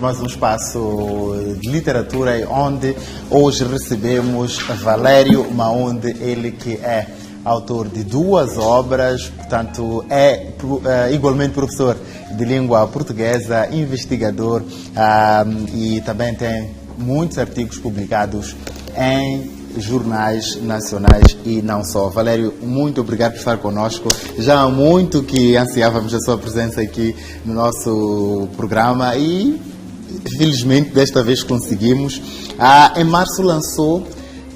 Mais um espaço de literatura onde hoje recebemos Valério Maunde, ele que é autor de 2 obras, portanto é igualmente professor de língua portuguesa, investigador e também tem muitos artigos publicados em jornais nacionais e não só. Valério, muito obrigado por estar conosco. Já há muito que ansiávamos a sua presença aqui no nosso programa e felizmente desta vez conseguimos. Em março lançou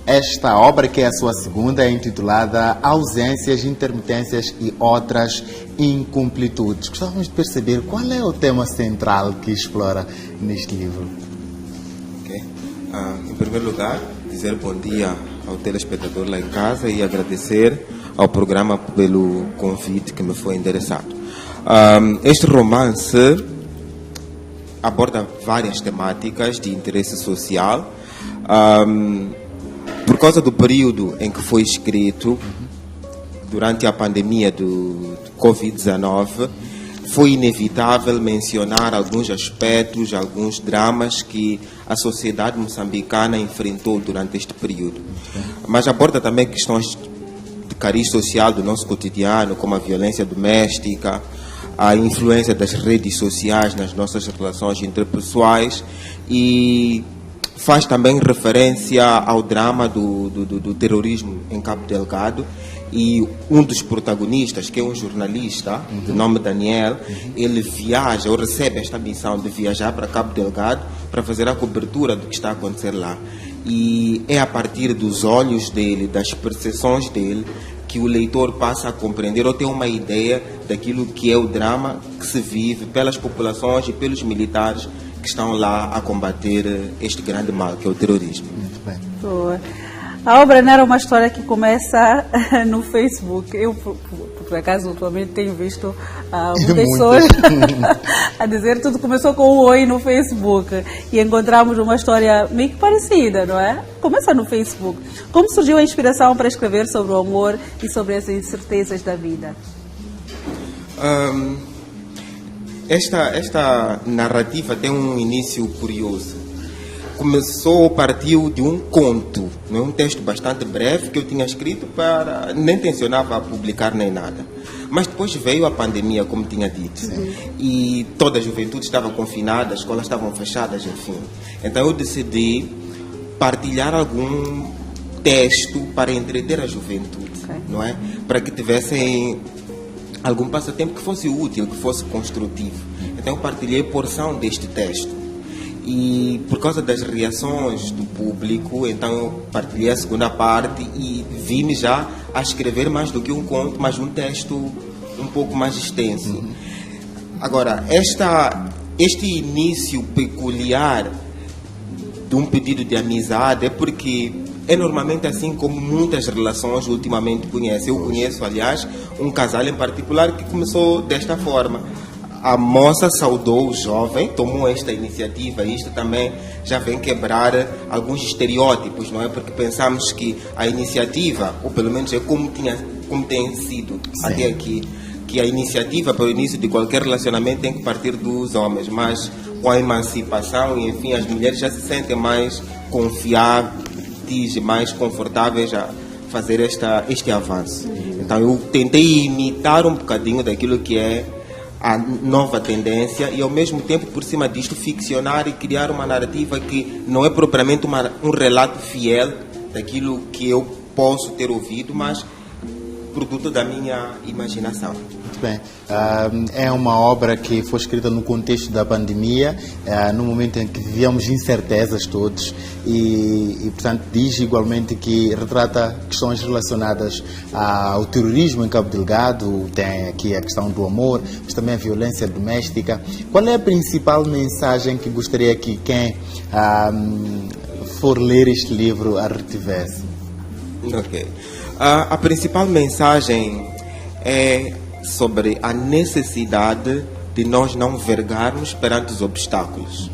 esta obra, que é a sua segunda, intitulada Ausências, Intermitências e Outras Incompletudes. Gostávamos de perceber qual é o tema central que explora neste livro. Okay. Em primeiro lugar, dizer bom dia ao telespectador lá em casa e agradecer ao programa pelo convite que me foi endereçado. Este romance aborda várias temáticas de interesse social. Por causa do período em que foi escrito, durante a pandemia do Covid-19, foi inevitável mencionar alguns aspectos, alguns dramas que a sociedade moçambicana enfrentou durante este período. Mas aborda também questões de cariz social do nosso cotidiano, como a violência doméstica, a influência das redes sociais nas nossas relações interpessoais e faz também referência ao drama do terrorismo em Cabo Delgado. E um dos protagonistas, que é um jornalista de nome Daniel, ele viaja ou recebe esta missão de viajar para Cabo Delgado para fazer a cobertura do que está a acontecer lá. E é a partir dos olhos dele, das percepções dele, que o leitor passa a compreender ou ter uma ideia daquilo que é o drama que se vive pelas populações e pelos militares que estão lá a combater este grande mal, que é o terrorismo. Muito bem. Boa. A obra não era uma história que começa no Facebook. Eu, por acaso, atualmente tenho visto muitas pessoas a dizer tudo começou com um oi no Facebook. E encontramos uma história meio que parecida, não é? Começa no Facebook. Como surgiu a inspiração para escrever sobre o amor e sobre as incertezas da vida? Esta narrativa tem um início curioso. Partiu de um conto, um texto bastante breve que eu tinha escrito nem tencionava publicar nem nada. Mas depois veio a pandemia, como tinha dito. E toda a juventude estava confinada, as escolas estavam fechadas, enfim. Então eu decidi partilhar algum texto para entreter a juventude, não é? Para que tivessem algum passatempo que fosse útil, que fosse construtivo. Então eu partilhei porção deste texto. E por causa das reações do público, então eu partilhei a segunda parte e vi-me já a escrever mais do que um conto, mas um texto um pouco mais extenso. Agora, este início peculiar de um pedido de amizade é porque é normalmente assim como muitas relações ultimamente conhecem. Eu conheço, aliás, um casal em particular que começou desta forma. A moça saudou o jovem, tomou esta iniciativa. Isto também já vem quebrar alguns estereótipos, não é? Porque pensamos que a iniciativa, ou pelo menos é como tem sido até aqui, que a iniciativa para o início de qualquer relacionamento tem que partir dos homens, mas com a emancipação, enfim, as mulheres já se sentem mais confiáveis e mais confortáveis a fazer este avanço. Então eu tentei imitar um bocadinho daquilo que é a nova tendência e ao mesmo tempo, por cima disto, ficcionar e criar uma narrativa que não é propriamente um relato fiel daquilo que eu posso ter ouvido, mas produto da minha imaginação. Muito bem. É uma obra que foi escrita no contexto da pandemia, no momento em que vivíamos incertezas todos e, portanto, diz igualmente que retrata questões relacionadas ao terrorismo em Cabo Delgado, tem aqui a questão do amor, mas também a violência doméstica. Qual é a principal mensagem que gostaria que quem for ler este livro a retivesse? Ok. A principal mensagem é sobre a necessidade de nós não vergarmos perante os obstáculos.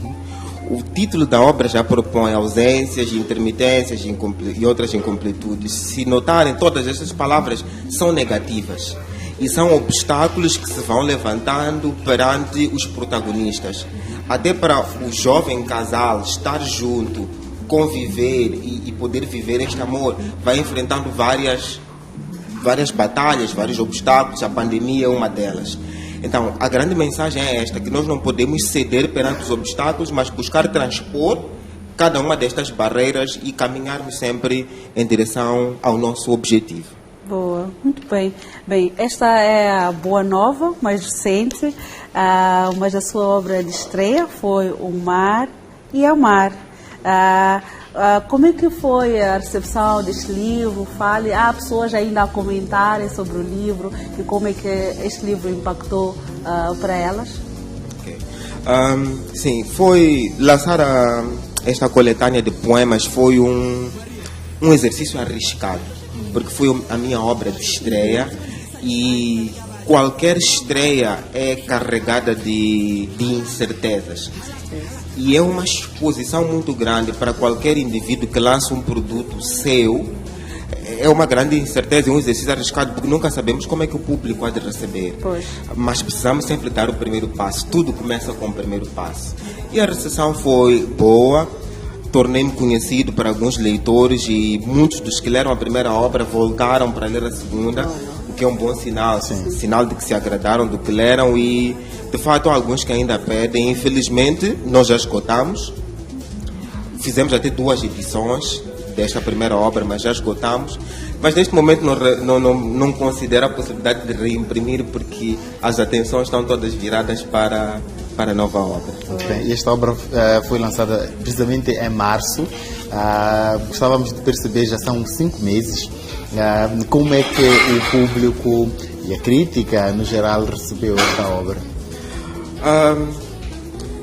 O título da obra já propõe ausências, intermitências e outras incompletudes. Se notarem, todas essas palavras são negativas. E são obstáculos que se vão levantando perante os protagonistas. Até para o jovem casal estar junto, conviver e poder viver este amor, vai enfrentando várias batalhas, vários obstáculos. A pandemia é uma delas. Então, a grande mensagem é esta, que nós não podemos ceder perante os obstáculos, mas buscar transpor cada uma destas barreiras e caminharmos sempre em direção ao nosso objetivo. Boa, muito bem. Bem, esta é a Boa Nova, mais recente, mas a sua obra de estreia foi O Mar e Amar. Como é que foi a recepção deste livro? Há pessoas ainda a comentarem sobre o livro e como é que este livro impactou para elas? Okay. Sim, foi lançar esta coletânea de poemas foi um exercício arriscado, porque foi a minha obra de estreia e qualquer estreia é carregada de incertezas. E é uma exposição muito grande para qualquer indivíduo que lança um produto seu. É uma grande incerteza, um exercício arriscado, porque nunca sabemos como é que o público há de receber. Pois. Mas precisamos sempre dar o primeiro passo. Tudo começa com o primeiro passo. E a recepção foi boa. Tornei-me conhecido para alguns leitores e muitos dos que leram a primeira obra voltaram para ler a segunda, o que é um bom sinal. Sinal de que se agradaram do que leram e, de fato, há alguns que ainda pedem. Infelizmente, nós já esgotamos. Fizemos até 2 edições desta primeira obra, mas já esgotamos. Mas neste momento não considero a possibilidade de reimprimir, porque as atenções estão todas viradas para a nova obra. Muito bem. E esta obra foi lançada precisamente em março. Gostávamos de perceber, já são 5 meses, como é que o público e a crítica, no geral, recebeu esta obra?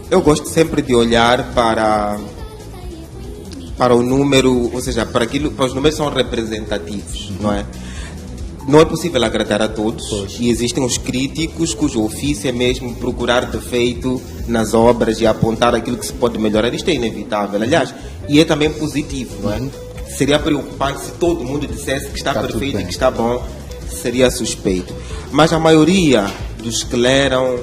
Eu gosto sempre de olhar para o número, ou seja, para os números são representativos, não é? Não é possível agradar a todos. Pois. E existem os críticos cujo ofício é mesmo procurar defeito nas obras e apontar aquilo que se pode melhorar. Isto é inevitável, aliás, e é também positivo, não é? Seria preocupante se todo mundo dissesse que está perfeito e que está bom, seria suspeito. Mas a maioria dos que leram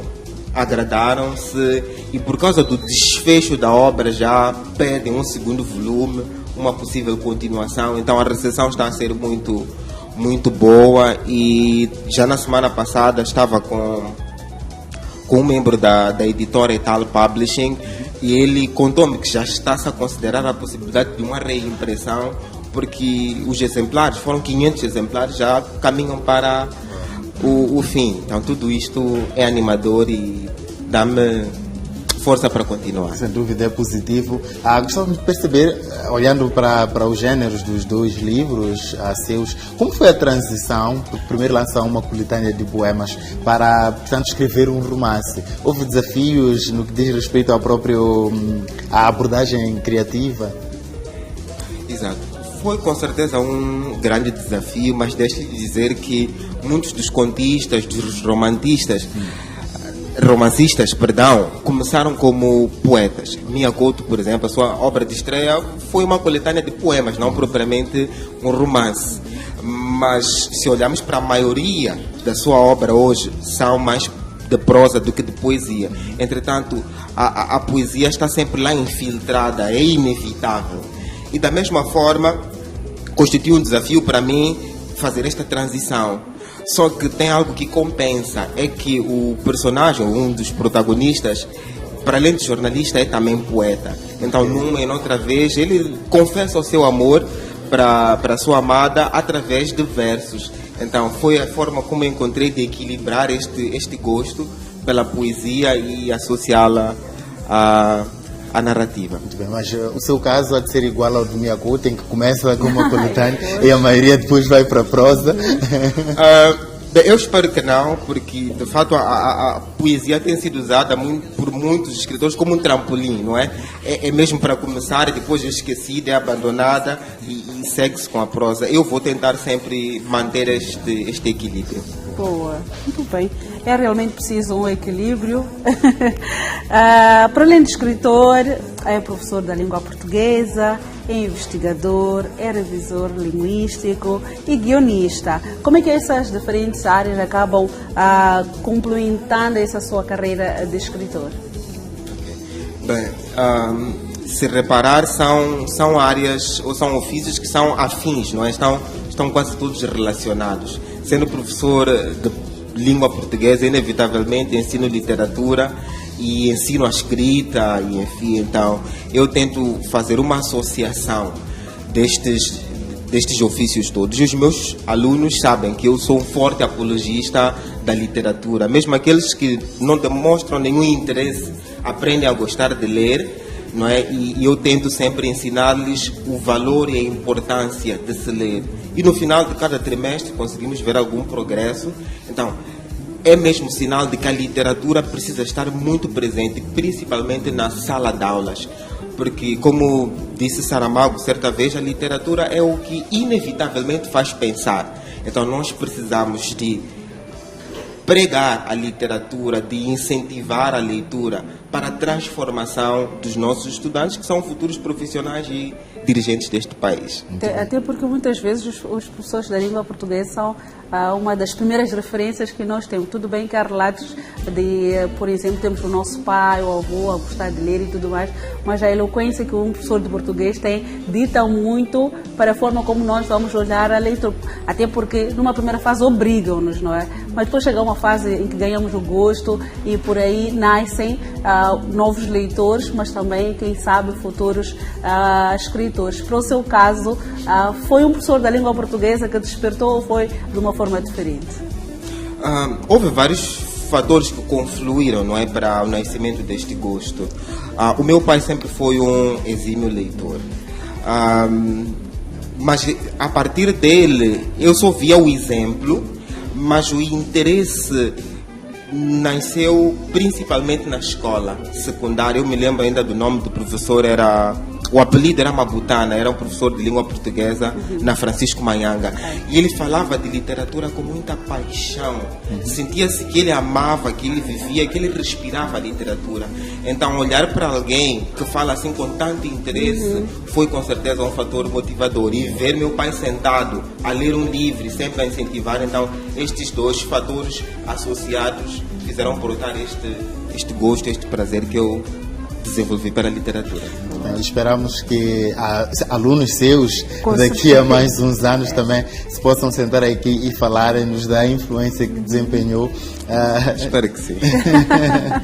agradaram-se e por causa do desfecho da obra já pedem um segundo volume, uma possível continuação. Então a recepção está a ser muito boa e já na semana passada estava com um membro da editora Etal Publishing e ele contou-me que já está-se a considerar a possibilidade de uma reimpressão, porque os exemplares, foram 500 exemplares, já caminham para o fim. Então tudo isto é animador e dá-me força para continuar. Sem dúvida é positivo. Gostávamos de perceber, olhando para os géneros dos 2 livros seus, como foi a transição, porque primeiro lançar uma coletânea de poemas para, portanto, escrever um romance. Houve desafios no que diz respeito à abordagem criativa? Exato. Foi com certeza um grande desafio, mas deixe-lhe dizer que muitos dos contistas, dos romancistas, começaram como poetas. Mia Couto, por exemplo, a sua obra de estreia foi uma coletânea de poemas, não propriamente um romance. Mas se olharmos para a maioria da sua obra hoje, são mais de prosa do que de poesia. Entretanto, a poesia está sempre lá infiltrada, é inevitável. E da mesma forma, constitui um desafio para mim fazer esta transição. Só que tem algo que compensa, é que o personagem, um dos protagonistas, para além de jornalista, é também poeta. Então, numa e noutra vez, ele confessa o seu amor para a sua amada através de versos. Então, foi a forma como eu encontrei de equilibrar este gosto pela poesia e associá-la à narrativa. Muito bem, mas o seu caso há de ser igual ao do Mia Couto, em que começa com uma coletânea e a maioria depois vai para a prosa. Eu espero que não, porque de fato a poesia tem sido usada por muitos escritores como um trampolim, não é? É mesmo para começar e depois é esquecida, é abandonada e segue-se com a prosa. Eu vou tentar sempre manter este equilíbrio. Boa, muito bem. É realmente preciso um equilíbrio. Para além de escritor, é professor da língua portuguesa é investigador, é revisor linguístico e guionista. Como é que essas diferentes áreas acabam complementando essa sua carreira de escritor? Bem, se reparar, são áreas ou são ofícios que são afins, não é? Estão quase todos relacionados. Sendo professor de língua portuguesa, inevitavelmente ensino literatura e ensino a escrita, e enfim, então eu tento fazer uma associação destes ofícios todos. E os meus alunos sabem que eu sou um forte apologista da literatura, mesmo aqueles que não demonstram nenhum interesse, aprendem a gostar de ler, não é? E eu tento sempre ensinar-lhes o valor e a importância de se ler. E no final de cada trimestre conseguimos ver algum progresso. Então, é mesmo sinal de que a literatura precisa estar muito presente, principalmente na sala de aulas. Porque, como disse Saramago certa vez, a literatura é o que inevitavelmente faz pensar. Então, nós precisamos de pregar a literatura, de incentivar a leitura para a transformação dos nossos estudantes, que são futuros profissionais e dirigentes deste país. Até porque muitas vezes os professores da língua portuguesa são uma das primeiras referências que nós temos. Tudo bem que há relatos de, por exemplo, temos o nosso pai ou avô a gostar de ler e tudo mais, mas a eloquência que um professor de português tem dita muito para a forma como nós vamos olhar a leitura. Até porque numa primeira fase obrigam-nos, não é? Mas depois chega uma fase em que ganhamos o gosto e por aí nascem novos leitores, mas também, quem sabe, futuros escritores. Para o seu caso, foi um professor da língua portuguesa que despertou ou foi de uma forma diferente? Houve vários fatores que confluíram, não é, para o nascimento deste gosto. O meu pai sempre foi um exímio leitor. Mas a partir dele, eu só via o exemplo, mas o interesse nasceu principalmente na escola secundária. Eu me lembro ainda do nome do professor, o apelido era Mabutana, era um professor de língua portuguesa na Francisco Manhanga. E ele falava de literatura com muita paixão. Sentia-se que ele amava, que ele vivia, que ele respirava a literatura. Então, olhar para alguém que fala assim com tanto interesse foi com certeza um fator motivador. E ver meu pai sentado a ler um livro, sempre a incentivar, então estes dois fatores associados fizeram brotar este gosto, este prazer que eu desenvolvi para a literatura. Esperamos que alunos seus daqui a mais uns anos também se possam sentar aqui e falarem-nos da influência que desempenhou. Espero que sim.